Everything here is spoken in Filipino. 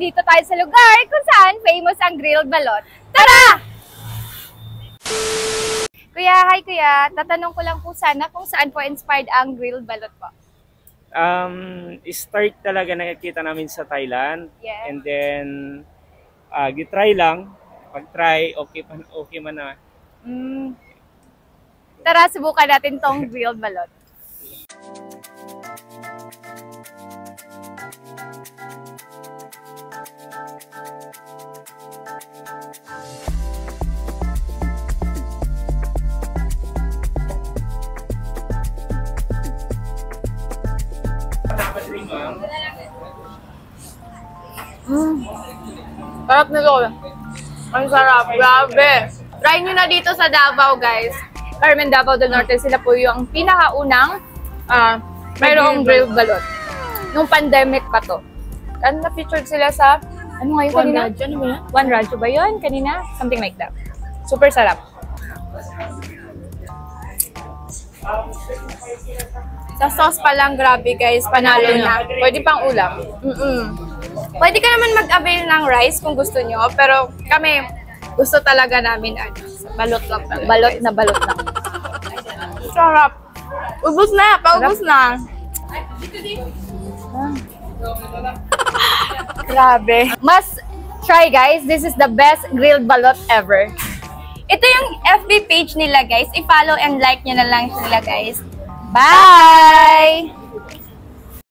nandito tayo sa lugar kung saan famous ang grilled balot. Tara! Kuya, hi kuya. Tatanong ko lang po sana kung saan po inspired ang grilled balot po. Start talaga nakikita namin sa Thailand. Yes. And then, gitry lang. Pag-try, okay man na. Tara, subukan natin tong grilled balot. Sarap nito. Ang sarap. Grabe. Try nyo na dito sa Davao, guys. Carmen Davao del Norte. Sila po yung pinakaunang mayroong grilled balot. Nung pandemic pa to. Ano na-featured sila sa, ano nga yun kanina? One Radyo, ano ba yan? One Radyo ba yun kanina? Something like that. Super sarap. Sa sauce pa lang, grabe guys. Panalo na. Pwede pang ulam. Pwede ka naman mag-avail ng rice kung gusto nyo. Pero kami, gusto talaga namin balot lang talaga. Balot na balot lang. Sarap. Ubus na. Paubos na. Grabe. Must try guys. This is the best grilled balot ever. Ito yung FB page nila guys. I-follow and like nyo na lang sila guys. Bye!